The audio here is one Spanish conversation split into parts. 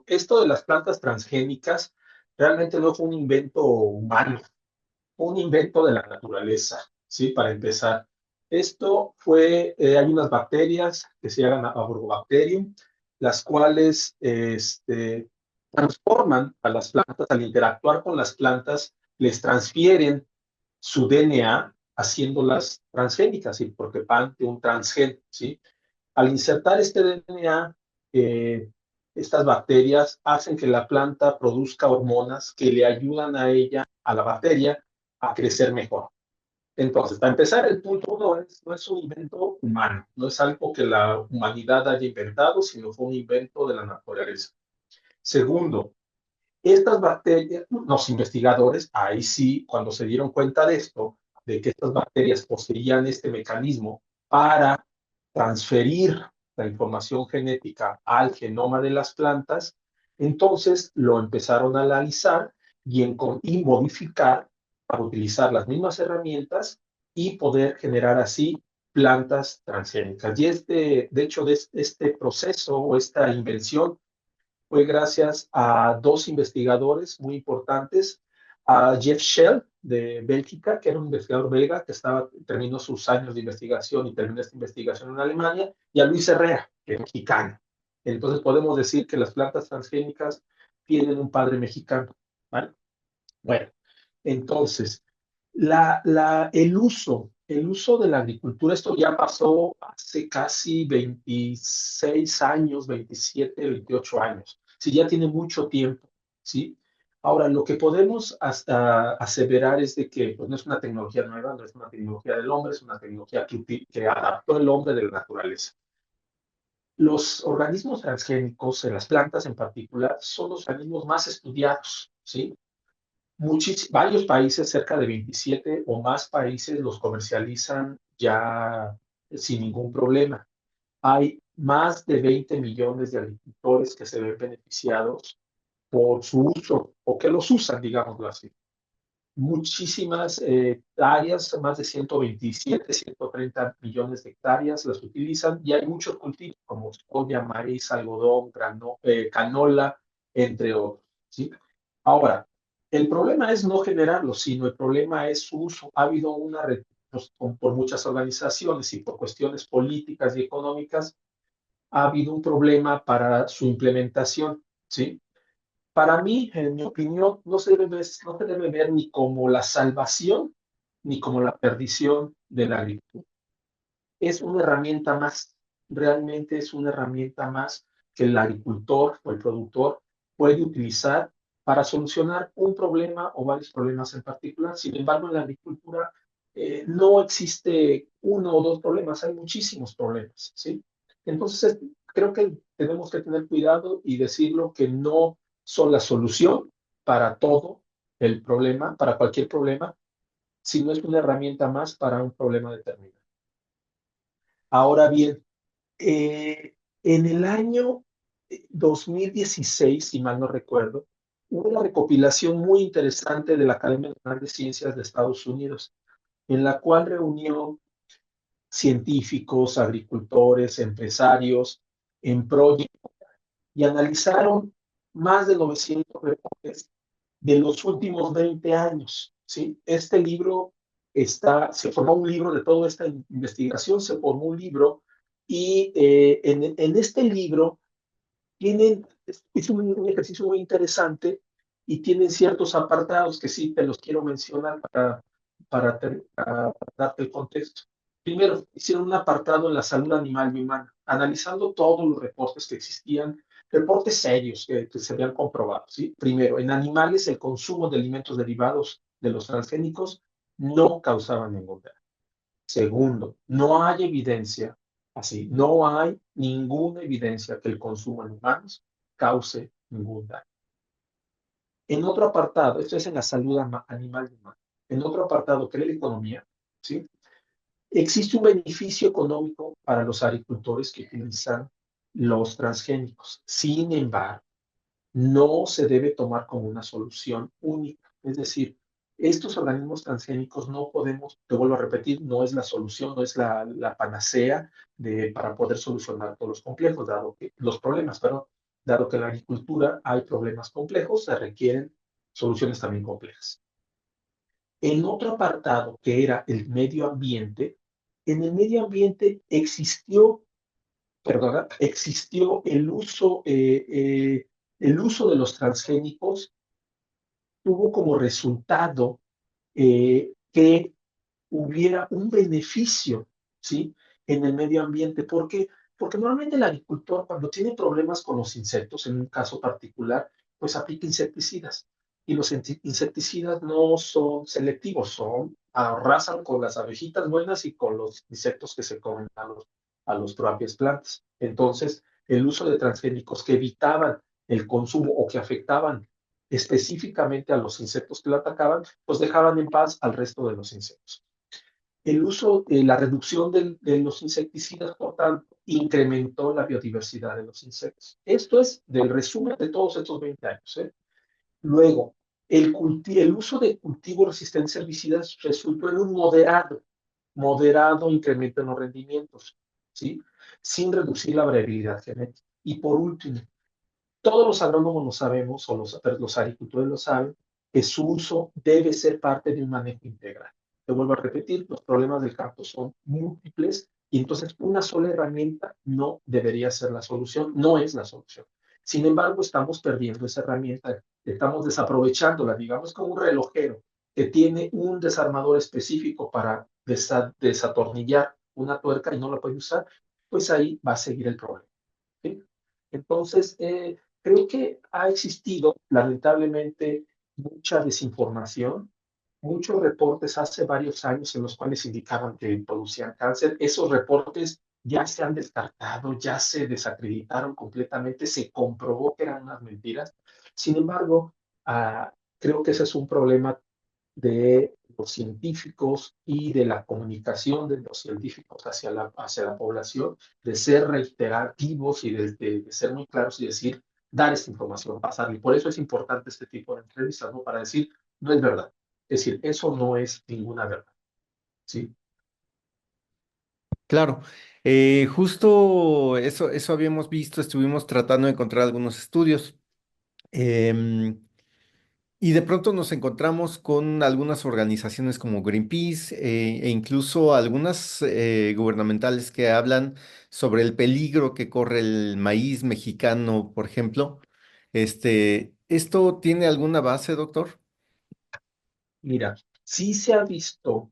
esto de las plantas transgénicas realmente no fue un invento humano, fue un invento de la naturaleza, ¿sí? Para empezar. Esto fue, hay unas bacterias que se llaman Agrobacterium, las cuales transforman a las plantas, al interactuar con las plantas, les transfieren su DNA haciéndolas transgénicas, ¿sí? Porque van de un transgen, ¿sí? Al insertar este DNA, estas bacterias hacen que la planta produzca hormonas que le ayudan a ella, a la bacteria, a crecer mejor. Entonces, para empezar, el punto uno es, no es un invento humano, no es algo que la humanidad haya inventado, sino fue un invento de la naturaleza. Segundo, estas bacterias, los investigadores, ahí sí, cuando se dieron cuenta de esto, de que estas bacterias poseían este mecanismo para transferir la información genética al genoma de las plantas, entonces lo empezaron a analizar y modificar para utilizar las mismas herramientas y poder generar así plantas transgénicas. Y de hecho, de este proceso o esta invención fue gracias a dos investigadores muy importantes, a Jeff Shell de Bélgica, que era un investigador belga que terminó sus años de investigación y terminó esta investigación en Alemania, y a Luis Herrera, que es mexicano. Entonces podemos decir que las plantas transgénicas tienen un padre mexicano, ¿vale? Bueno, entonces, el uso de la agricultura, esto ya pasó hace casi 26 años, 27, 28 años. Sí, ya tiene mucho tiempo, ¿sí? Ahora, lo que podemos hasta aseverar es de que pues, no es una tecnología nueva, no es una tecnología del hombre, es una tecnología que adaptó el hombre de la naturaleza. Los organismos transgénicos, en las plantas en particular, son los organismos más estudiados, ¿sí? Varios países, cerca de 27 o más países, los comercializan ya sin ningún problema. Hay más de 20 millones de agricultores que se ven beneficiados por su uso o que los usan, digámoslo así. Muchísimas hectáreas, más de 127, 130 millones de hectáreas las utilizan y hay muchos cultivos como soya, maíz, algodón, canola, entre otros, ¿sí? Ahora, el problema es no generarlo, sino el problema es su uso. Ha habido pues, por muchas organizaciones y por cuestiones políticas y económicas, ha habido un problema para su implementación, ¿sí? Para mí, en mi opinión, no se debe ver ni como la salvación ni como la perdición de la agricultura. Es una herramienta más, realmente es una herramienta más que el agricultor o el productor puede utilizar para solucionar un problema o varios problemas en particular. Sin embargo, en la agricultura no existe uno o dos problemas, hay muchísimos problemas, ¿sí? Entonces, creo que tenemos que tener cuidado y decirlo que no son la solución para todo el problema, para cualquier problema, sino es una herramienta más para un problema determinado. Ahora bien, en el año 2016, si mal no recuerdo, hubo una recopilación muy interesante de la Academia Nacional de Ciencias de Estados Unidos, en la cual reunió científicos, agricultores, empresarios en proyectos y analizaron más de 900 reportes de los últimos 20 años, ¿sí? Este libro se formó un libro de toda esta investigación, se formó un libro y en este libro es un ejercicio muy interesante y tienen ciertos apartados que sí te los quiero mencionar para darte el contexto. Primero, hicieron un apartado en la salud animal y humana, analizando todos los reportes que existían, reportes serios que se habían comprobado. ¿Sí? Primero, en animales el consumo de alimentos derivados de los transgénicos no causaba ningún daño. Segundo, no hay evidencia, así, no hay ninguna evidencia que el consumo en humanos cause ningún daño. En otro apartado, esto es en la salud animal y humana, en otro apartado que es la economía, ¿sí? Existe un beneficio económico para los agricultores que utilizan los transgénicos. Sin embargo, no se debe tomar como una solución única. Es decir, estos organismos transgénicos no podemos, te vuelvo a repetir, no es la solución, no es la panacea para poder solucionar todos los complejos, dado que los problemas, pero Dado que en la agricultura hay problemas complejos, se requieren soluciones también complejas. En otro apartado, que era el medio ambiente, en el medio ambiente existió el uso de los transgénicos tuvo como resultado que hubiera un beneficio, ¿sí? En el medio ambiente. ¿Por qué? Porque normalmente el agricultor, cuando tiene problemas con los insectos, en un caso particular, pues aplica insecticidas. Y los insecticidas no son selectivos, arrasan con las abejitas buenas y con los insectos que se comen a los propias plantas. Entonces, el uso de transgénicos que evitaban el consumo o que afectaban específicamente a los insectos que lo atacaban, pues dejaban en paz al resto de los insectos. La reducción de los insecticidas, por tanto, incrementó la biodiversidad de los insectos. Esto es del resumen de todos estos 20 años. ¿Eh? Luego, el uso de cultivos resistentes a herbicidas resultó en un moderado incremento en los rendimientos, ¿sí? Sin reducir la variabilidad genética. Y por último, todos los agrónomos lo sabemos, o los agricultores lo saben, que su uso debe ser parte de un manejo integral. Te vuelvo a repetir, los problemas del campo son múltiples y entonces una sola herramienta no debería ser la solución, no es la solución. Sin embargo, estamos perdiendo esa herramienta, estamos desaprovechándola, digamos, como un relojero que tiene un desarmador específico para desatornillar una tuerca y no la puede usar, pues ahí va a seguir el problema. ¿Sí? Entonces, creo que ha existido, lamentablemente, mucha desinformación, muchos reportes hace varios años en los cuales indicaban que producían cáncer. Esos reportes ya se han descartado, ya se desacreditaron completamente, se comprobó que eran unas mentiras. Sin embargo, creo que ese es un problema de los científicos y de la comunicación de los científicos hacia la población, de ser reiterativos y de ser muy claros y decir, dar esta información, pasarla. Y por eso es importante este tipo de entrevistas, ¿no? Para decir, no es verdad. Es decir, eso no es ninguna verdad, ¿sí? Claro, justo eso habíamos visto, estuvimos tratando de encontrar algunos estudios. em, Y de pronto nos encontramos con algunas organizaciones como Greenpeace e incluso algunas gubernamentales que hablan sobre el peligro que corre el maíz mexicano, por ejemplo. ¿Esto tiene alguna base, doctor? Mira, sí se ha visto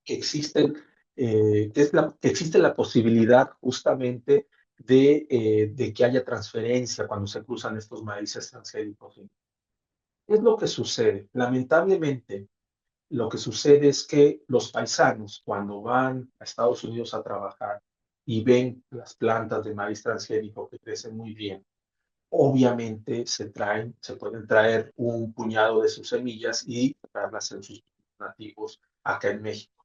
que que existe la posibilidad justamente de que haya transferencia cuando se cruzan estos maíces transgénicos. ¿Sí? ¿Qué es lo que sucede? Lamentablemente, lo que sucede es que los paisanos, cuando van a Estados Unidos a trabajar y ven las plantas de maíz transgénico que crecen muy bien, obviamente se pueden traer un puñado de sus semillas y traerlas en sus nativos acá en México.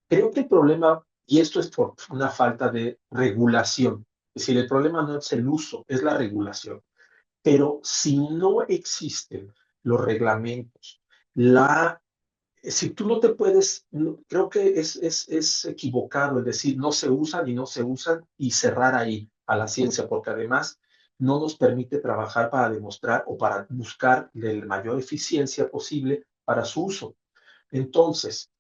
Creo que el problema, y esto es por una falta de regulación, es decir, el problema no es el uso, es la regulación. Pero si no existen los reglamentos, si tú no te puedes, creo que es equivocado el decir no se usan y no se usan y cerrar ahí a la ciencia, porque además no nos permite trabajar para demostrar o para buscar la mayor eficiencia posible para su uso. Entonces,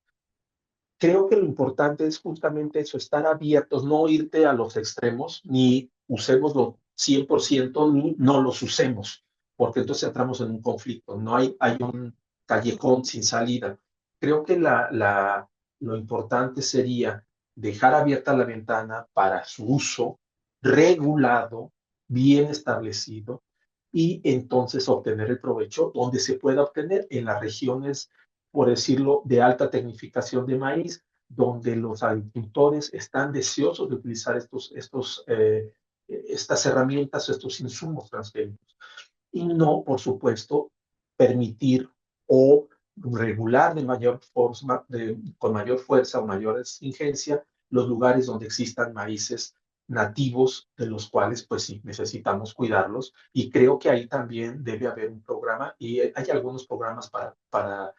creo que lo importante es justamente eso, estar abiertos, no irte a los extremos, ni usémoslo 100%, ni no los usemos, porque entonces entramos en un conflicto, no hay un callejón sin salida. Creo que lo importante sería dejar abierta la ventana para su uso regulado, bien establecido, y entonces obtener el provecho donde se pueda obtener en las regiones, por decirlo, de alta tecnificación de maíz, donde los agricultores están deseosos de utilizar estas herramientas, estos insumos transgénicos. Y no, por supuesto, permitir o regular con mayor fuerza o mayor exigencia los lugares donde existan maíces nativos de los cuales pues sí necesitamos cuidarlos y creo que ahí también debe haber un programa y hay algunos programas para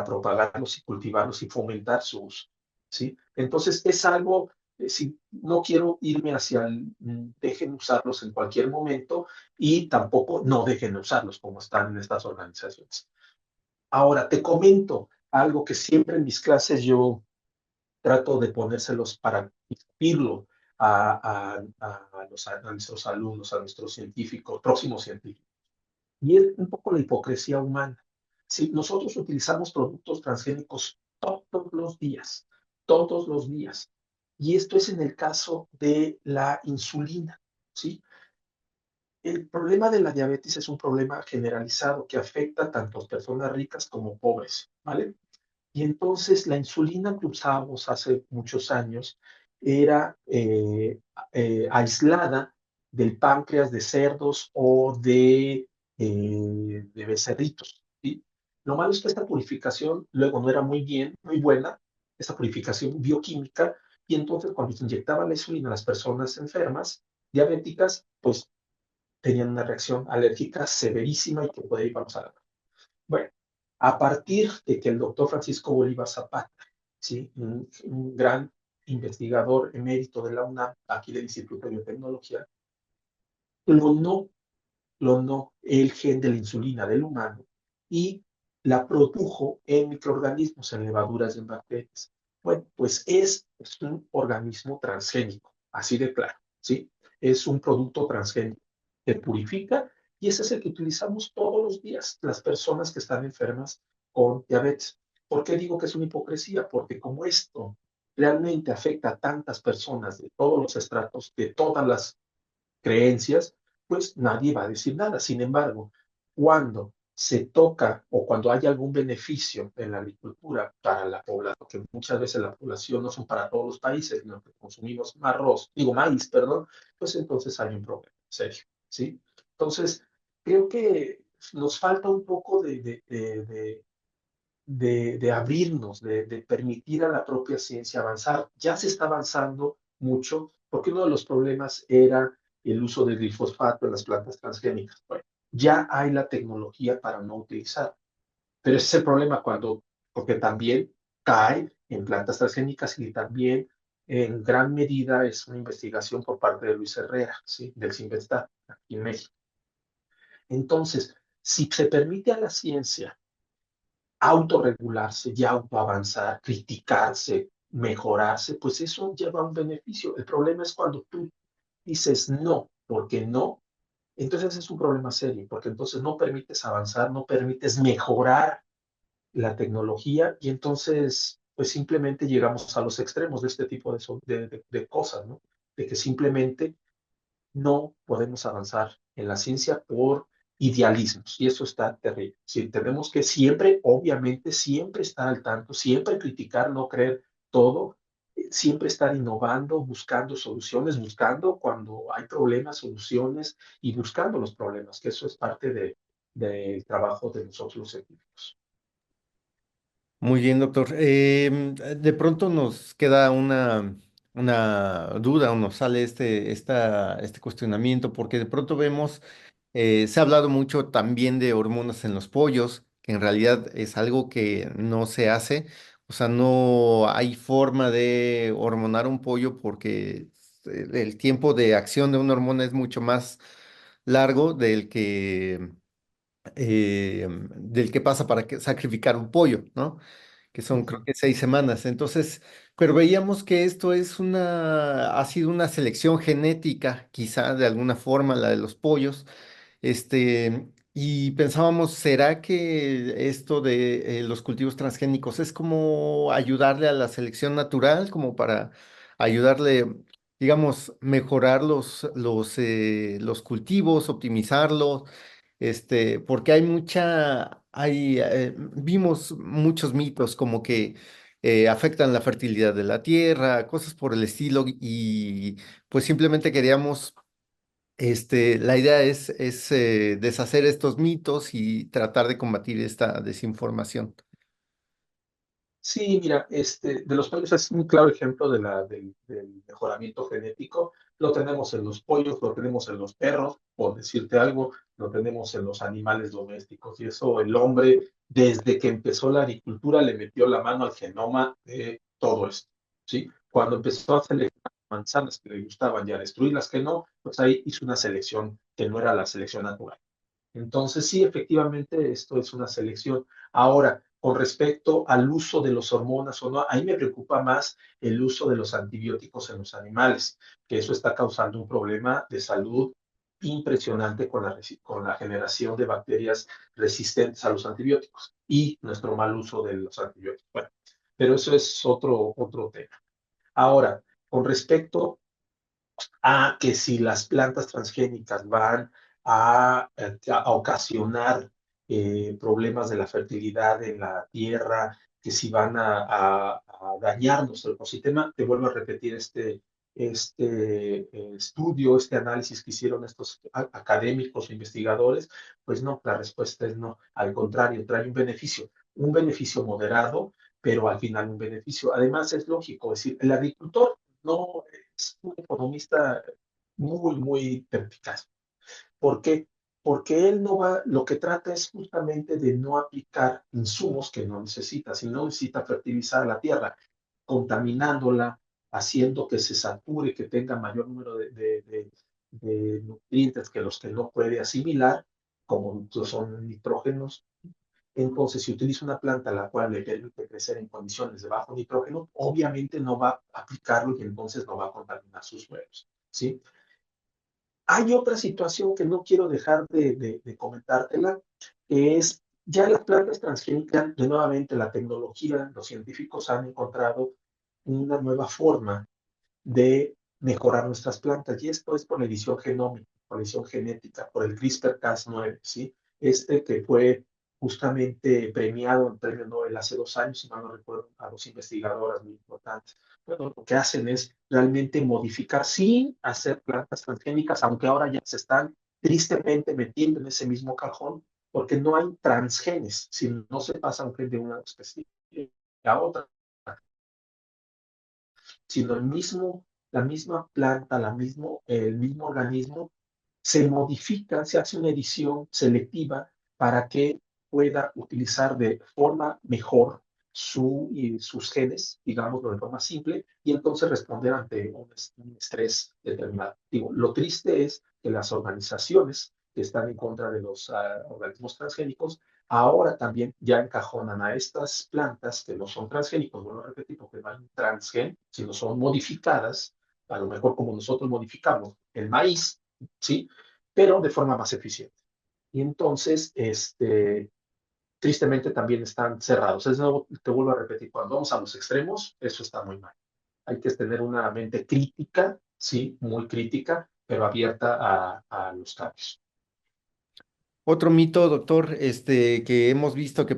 propagarlos y cultivarlos y fomentar su uso, ¿sí? Entonces es algo Si no quiero irme hacia el dejen usarlos en cualquier momento y tampoco no dejen usarlos como están en estas organizaciones. Ahora, te comento algo que siempre en mis clases yo trato de ponérselos para instruirlo a nuestros alumnos, a nuestros científicos, próximos científicos. Y es un poco la hipocresía humana. Si nosotros utilizamos productos transgénicos todos los días, y esto es en el caso de la insulina, ¿sí? El problema de la diabetes es un problema generalizado que afecta tanto a personas ricas como pobres, ¿vale? Y entonces la insulina que usábamos hace muchos años era aislada del páncreas de cerdos o de becerritos, ¿sí? Lo malo es que esta purificación luego no era muy buena, esta purificación bioquímica, y entonces cuando se inyectaba la insulina a las personas enfermas, diabéticas, pues tenían una reacción alérgica severísima y que podía llevarnos a la muerte. Bueno, a partir de que el doctor Francisco Bolívar Zapata, ¿sí? Un gran investigador emérito de la UNAM, aquí del Instituto de Biotecnología, clonó, clonó el gen de la insulina del humano y la produjo en microorganismos, en levaduras y en bacterias. Bueno, pues es un organismo transgénico, así de claro, ¿sí? Es un producto transgénico que purifica y ese es el que utilizamos todos los días las personas que están enfermas con diabetes. ¿Por qué digo que es una hipocresía? Porque como esto realmente afecta a tantas personas de todos los estratos, de todas las creencias, pues nadie va a decir nada. Sin embargo, cuando se toca o cuando hay algún beneficio en la agricultura para la población, que muchas veces la población no son para todos los países, sino que consumimos arroz, digo maíz, perdón, pues entonces hay un problema serio, ¿sí? Entonces, creo que nos falta un poco de abrirnos, de permitir a la propia ciencia avanzar. Ya se está avanzando mucho, porque uno de los problemas era el uso del glifosfato en las plantas transgénicas. Bueno, ya hay la tecnología para no utilizar, pero ese es el problema porque también cae en plantas transgénicas y también en gran medida es una investigación por parte de Luis Herrera, ¿sí? Del CINVESTAT, aquí en México. Entonces, si se permite a la ciencia autorregularse y autoavanzar, criticarse, mejorarse, pues eso lleva a un beneficio. El problema es cuando tú dices no, porque no, entonces es un problema serio, porque entonces no permites avanzar, no permites mejorar la tecnología y entonces pues simplemente llegamos a los extremos de este tipo de cosas, ¿no? De que simplemente no podemos avanzar en la ciencia por idealismos y eso está terrible. Sí, tenemos que siempre, obviamente, siempre estar al tanto, siempre criticar, no creer todo, siempre estar innovando, buscando soluciones, buscando cuando hay problemas, soluciones y buscando los problemas, que eso es parte del trabajo de nosotros los científicos. Muy bien, doctor. De pronto nos queda una duda o nos sale este cuestionamiento, porque de pronto vemos, se ha hablado mucho también de hormonas en los pollos, que en realidad es algo que no se hace. O sea, no hay forma de hormonar un pollo porque el tiempo de acción de una hormona es mucho más largo del que pasa para sacrificar un pollo, ¿no? Que Uh son creo -huh. que 6 semanas. Entonces, pero veíamos que esto ha sido una selección genética, quizá de alguna forma, la de los pollos. Y pensábamos, ¿será que esto de los cultivos transgénicos es como ayudarle a la selección natural, como para ayudarle, digamos, mejorar los cultivos, optimizarlos? Porque vimos muchos mitos como que afectan la fertilidad de la tierra, cosas por el estilo, y pues simplemente queríamos, la idea es deshacer estos mitos y tratar de combatir esta desinformación. Sí, mira, de los pollos es un claro ejemplo del mejoramiento genético. Lo tenemos en los pollos, lo tenemos en los perros, por decirte algo, lo tenemos en los animales domésticos. Y eso el hombre, desde que empezó la agricultura, le metió la mano al genoma de todo esto, ¿sí? Cuando empezó a seleccionar manzanas que le gustaban y a destruir las que no, pues ahí hizo una selección que no era la selección natural. Entonces, sí, efectivamente, esto es una selección. Ahora, con respecto al uso de los hormonas o no, ahí me preocupa más el uso de los antibióticos en los animales, que eso está causando un problema de salud impresionante con la generación de bacterias resistentes a los antibióticos y nuestro mal uso de los antibióticos. Bueno, pero eso es otro tema. Ahora, con respecto a que si las plantas transgénicas van a ocasionar problemas de la fertilidad en la tierra, que si van a dañar nuestro ecosistema, te vuelvo a repetir este estudio, este análisis que hicieron estos académicos o investigadores, pues no, la respuesta es no. Al contrario, trae un beneficio moderado, pero al final un beneficio. Además, es lógico, es decir, el agricultor no es un economista muy perspicaz. ¿Por qué? Porque él no va, lo que trata es justamente de no aplicar insumos que no necesita, si no necesita fertilizar la tierra, contaminándola, haciendo que se sature, que tenga mayor número de nutrientes que los que no puede asimilar, como son nitrógenos. Entonces, si utiliza una planta a la cual le permite crecer en condiciones de bajo nitrógeno, obviamente no va a aplicarlo y entonces no va a contaminar sus suelos, ¿sí? Hay otra situación que no quiero dejar de comentártela, que es ya las plantas transgénicas, de nuevamente la tecnología, los científicos han encontrado una nueva forma de mejorar nuestras plantas. Y esto es por la edición genómica, por la edición genética, por el CRISPR-Cas9, ¿sí? Este que fue justamente premiado en premio Nobel hace 2 años, si mal no recuerdo, a dos investigadoras muy importantes. Bueno, lo que hacen es realmente modificar sin hacer plantas transgénicas, aunque ahora ya se están tristemente metiendo en ese mismo cajón, porque no hay transgenes, si no se pasa un gen de una especie a otra, sino la misma planta, el mismo organismo se modifica, se hace una edición selectiva para que pueda utilizar de forma mejor sus genes, digámoslo de forma simple, y entonces responder ante un estrés determinado. Digo, lo triste es que las organizaciones que están en contra de los organismos transgénicos ahora también ya encajonan a estas plantas que no son transgénicos, vuelvo a repetir, porque no hay un transgen, sino son modificadas, a lo mejor como nosotros modificamos el maíz, ¿sí? Pero de forma más eficiente. Y entonces, tristemente también están cerrados. Eso te vuelvo a repetir, cuando vamos a los extremos, eso está muy mal. Hay que tener una mente crítica, sí, muy crítica, pero abierta a los cambios. Otro mito, doctor, que hemos visto que,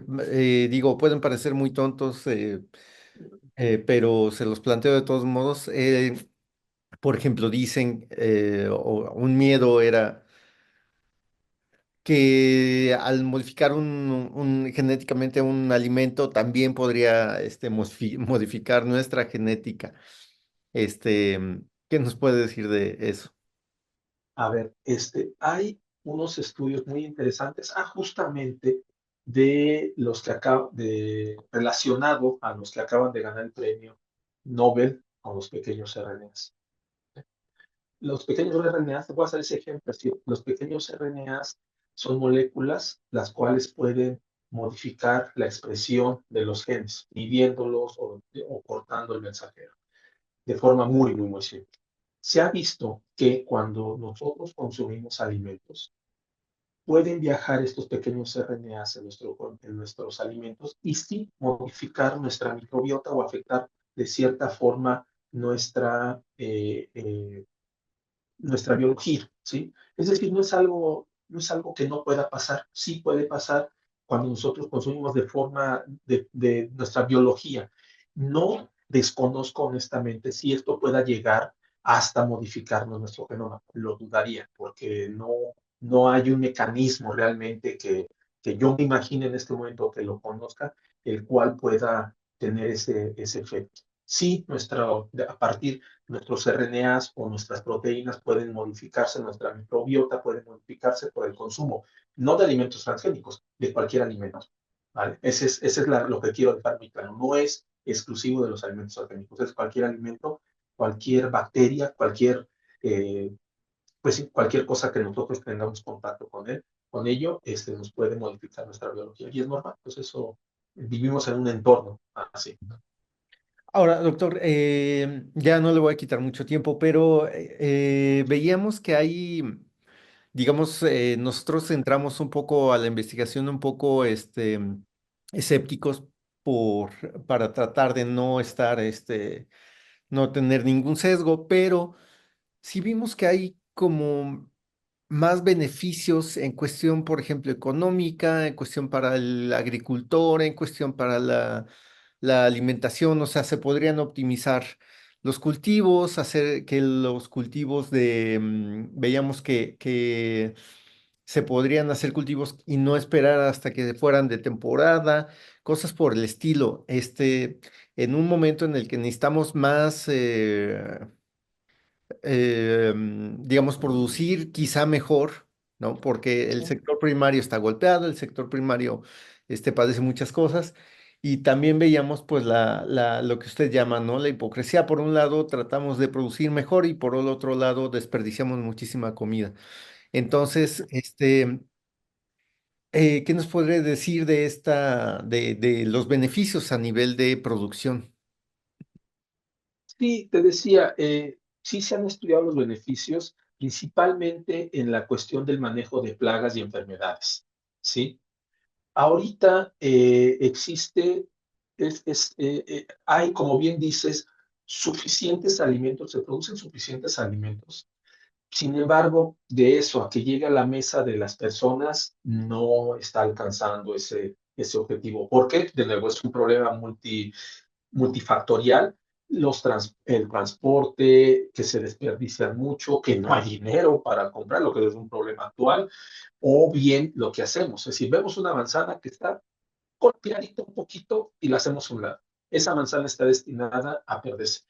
digo, pueden parecer muy tontos, pero se los planteo de todos modos. Por ejemplo, dicen, o un miedo era que al modificar genéticamente un alimento también podría modificar nuestra genética. Este, ¿Qué nos puede decir de eso? A ver, hay unos estudios muy interesantes, justamente de los que relacionado a los que acaban de ganar el premio Nobel con los pequeños RNAs. Los pequeños RNAs, te voy a hacer ese ejemplo, ¿sí? Los pequeños RNAs son moléculas las cuales pueden modificar la expresión de los genes, midiéndolos o cortando el mensajero, de forma muy simple. Se ha visto que cuando nosotros consumimos alimentos, pueden viajar estos pequeños RNAs en nuestros alimentos y sí modificar nuestra microbiota o afectar de cierta forma nuestra biología, ¿sí? Es decir, no es algo que no pueda pasar, sí puede pasar cuando nosotros consumimos de forma de nuestra biología. No desconozco honestamente si esto pueda llegar hasta modificarnos nuestro genoma, lo dudaría, porque no hay un mecanismo realmente que yo me imagine en este momento que lo conozca, el cual pueda tener ese efecto. Sí, a partir nuestros RNAs o nuestras proteínas pueden modificarse, nuestra microbiota puede modificarse por el consumo, no de alimentos transgénicos, de cualquier alimento. ¿Vale? Ese es lo que quiero dejar muy claro. No es exclusivo de los alimentos transgénicos. Es cualquier alimento, cualquier bacteria, eh, pues sí, cualquier cosa que nosotros tengamos contacto con ello, nos puede modificar nuestra biología. Y es normal, pues eso, vivimos en un entorno así. Ahora, doctor, ya no le voy a quitar mucho tiempo, pero veíamos que hay, digamos, nosotros entramos un poco a la investigación un poco escépticos para tratar de no estar, no tener ningún sesgo, pero sí vimos que hay como más beneficios en cuestión, por ejemplo, económica, en cuestión para el agricultor, en cuestión para la alimentación, o sea, se podrían optimizar los cultivos, hacer que los cultivos veíamos que se podrían hacer cultivos y no esperar hasta que fueran de temporada, cosas por el estilo, en un momento en el que necesitamos más, digamos, producir quizá mejor, ¿no? Porque el Sí. sector primario está golpeado, el sector primario padece muchas cosas. Y también veíamos, pues, lo que usted llama, ¿no? La hipocresía. Por un lado, tratamos de producir mejor y por el otro lado, desperdiciamos muchísima comida. Entonces, ¿qué nos podría decir de de los beneficios a nivel de producción? Sí, te decía, sí se han estudiado los beneficios, principalmente en la cuestión del manejo de plagas y enfermedades, ¿sí? Ahorita hay, como bien dices, suficientes alimentos, se producen suficientes alimentos. Sin embargo, de eso a que llegue a la mesa de las personas, no está alcanzando ese objetivo. ¿Por qué? De nuevo, es un problema multifactorial. El transporte, que se desperdician mucho, que no hay dinero para comprar, lo que es un problema actual, o bien lo que hacemos. Es decir, vemos una manzana que está golpeadita un poquito y la hacemos a un lado. Esa manzana está destinada a perderse.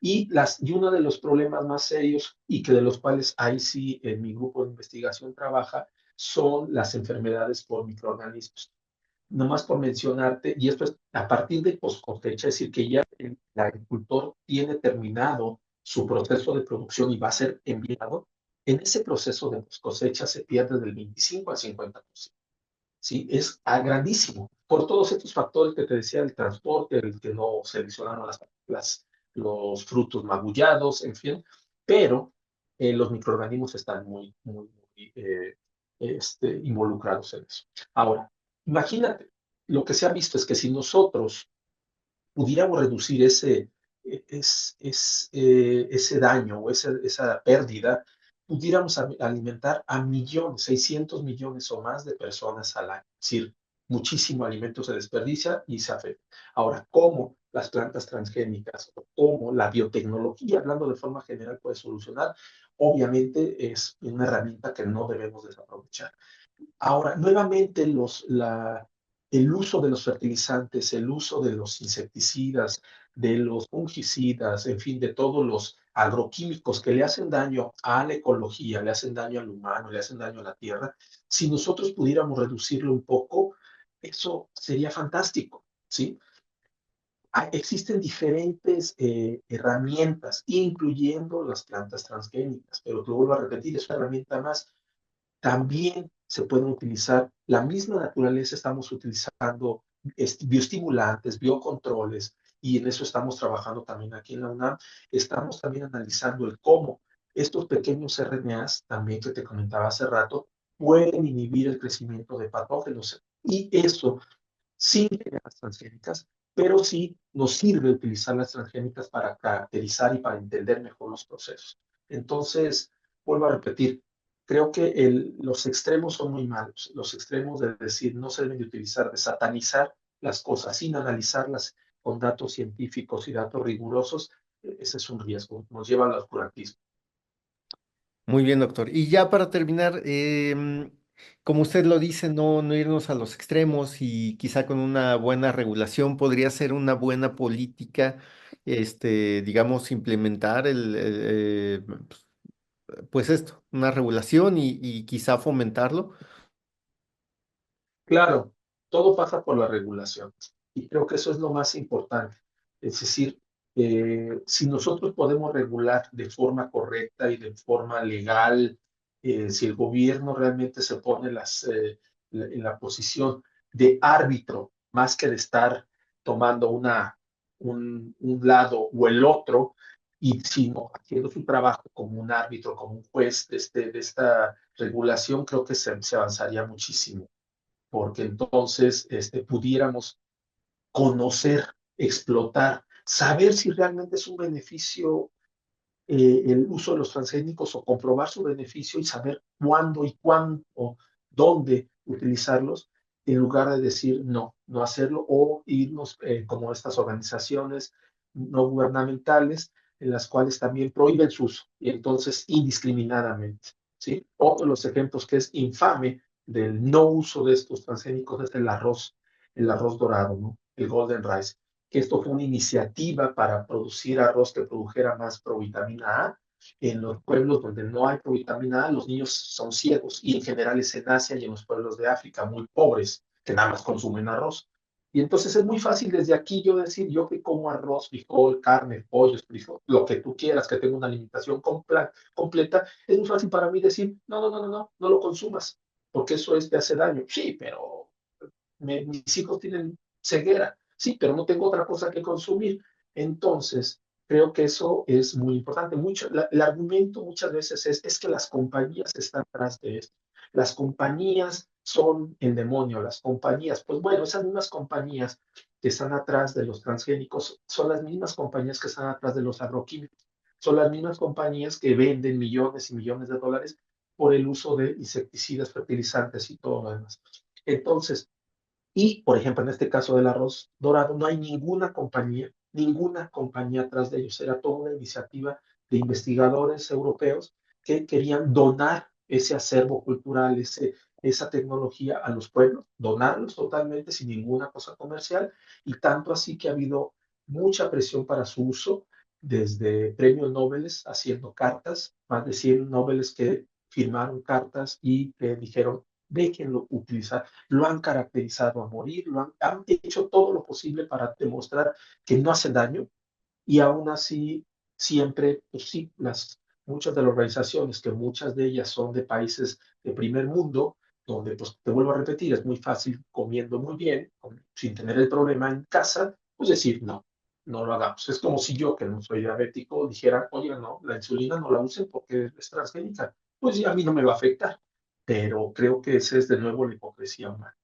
Y uno de los problemas más serios y que de los cuales ahí sí en mi grupo de investigación trabaja son las enfermedades por microorganismos. Nomás por mencionarte, y esto es a partir de post cosecha, es decir, que ya el agricultor tiene terminado su proceso de producción y va a ser enviado, en ese proceso de post cosecha se pierde del 25 al 50%. ¿Sí? Es grandísimo. Por todos estos factores que te decía, el transporte, el que no seleccionaron los frutos magullados, en fin, pero los microorganismos están muy involucrados en eso. Ahora, imagínate, lo que se ha visto es que si nosotros pudiéramos reducir ese daño o esa pérdida, pudiéramos alimentar a millones, 600 millones o más de personas al año. Es decir, muchísimo alimento se desperdicia y se afecta. Ahora, ¿cómo las plantas transgénicas o cómo la biotecnología, hablando de forma general, puede solucionar? Obviamente es una herramienta que no debemos desaprovechar. Ahora, nuevamente el uso de los fertilizantes, el uso de los insecticidas, de los fungicidas, en fin, de todos los agroquímicos que le hacen daño a la ecología, le hacen daño al humano, le hacen daño a la tierra, si nosotros pudiéramos reducirlo un poco, eso sería fantástico, ¿sí? Existen diferentes herramientas, incluyendo las plantas transgénicas, pero te vuelvo a repetir, es una herramienta más. También se pueden utilizar, la misma naturaleza estamos utilizando bioestimulantes, biocontroles, y en eso estamos trabajando también aquí en la UNAM. Estamos también analizando el cómo estos pequeños RNAs, también que te comentaba hace rato, pueden inhibir el crecimiento de patógenos. Y eso sin las transgénicas, pero sí nos sirve utilizar las transgénicas para caracterizar y para entender mejor los procesos. Entonces, vuelvo a repetir, creo que los extremos son muy malos. Los extremos de decir no se deben de utilizar, de satanizar las cosas sin analizarlas con datos científicos y datos rigurosos, ese es un riesgo, nos lleva al oscurantismo. Muy bien, doctor. Y ya para terminar, como usted lo dice, no irnos a los extremos y quizá con una buena regulación podría ser una buena política, digamos, implementar pues esto, una regulación y quizá fomentarlo. Claro, todo pasa por la regulación y creo que eso es lo más importante. Es decir, si nosotros podemos regular de forma correcta y de forma legal, si el gobierno realmente se pone en la posición de árbitro, más que de estar tomando un lado o el otro, y sino haciendo su trabajo como un árbitro, como un juez de esta regulación, creo que se avanzaría muchísimo, porque entonces pudiéramos conocer, explotar, saber si realmente es un beneficio el uso de los transgénicos o comprobar su beneficio y saber cuándo y cuánto, dónde utilizarlos, en lugar de decir no, no hacerlo o irnos como estas organizaciones no gubernamentales en las cuales también prohíben su uso y entonces indiscriminadamente. ¿Sí? Otro de los ejemplos que es infame del no uso de estos transgénicos es el arroz dorado, ¿no? El golden rice, que esto fue una iniciativa para producir arroz que produjera más provitamina A. En los pueblos donde no hay provitamina A, los niños son ciegos y en general es en Asia y en los pueblos de África muy pobres que nada más consumen arroz. Y entonces es muy fácil desde aquí yo decir, yo que como arroz, frijol, carne, pollo, frijol, lo que tú quieras, que tenga una alimentación completa, es muy fácil para mí decir, no, no, no, no, no, no lo consumas, porque eso te hace daño. Sí, pero mis hijos tienen ceguera, sí, pero no tengo otra cosa que consumir. Entonces, creo que eso es muy importante. El argumento muchas veces es que las compañías están atrás de esto. Las compañías son el demonio, las compañías, pues bueno, esas mismas compañías que están atrás de los transgénicos son las mismas compañías que están atrás de los agroquímicos, son las mismas compañías que venden millones y millones de dólares por el uso de insecticidas, fertilizantes y todo lo demás. Entonces, y, por ejemplo, en este caso del arroz dorado, no hay ninguna compañía atrás de ellos. Era toda una iniciativa de investigadores europeos que querían donar ese acervo cultural, esa tecnología a los pueblos, donarlos totalmente sin ninguna cosa comercial, y tanto así que ha habido mucha presión para su uso, desde premios Nobel haciendo cartas, más de 100 Nobel que firmaron cartas y que dijeron, déjenlo utilizar, lo han caracterizado a morir, han hecho todo lo posible para demostrar que no hace daño y aún así siempre, pues sí, muchas de las organizaciones, que muchas de ellas son de países de primer mundo, donde, pues te vuelvo a repetir, es muy fácil comiendo muy bien, sin tener el problema en casa, pues decir, no, no lo hagamos. Es como si yo, que no soy diabético, dijera, oye, no, la insulina no la usen porque es transgénica. Pues ya a mí no me va a afectar. Pero creo que esa es de nuevo la hipocresía humana.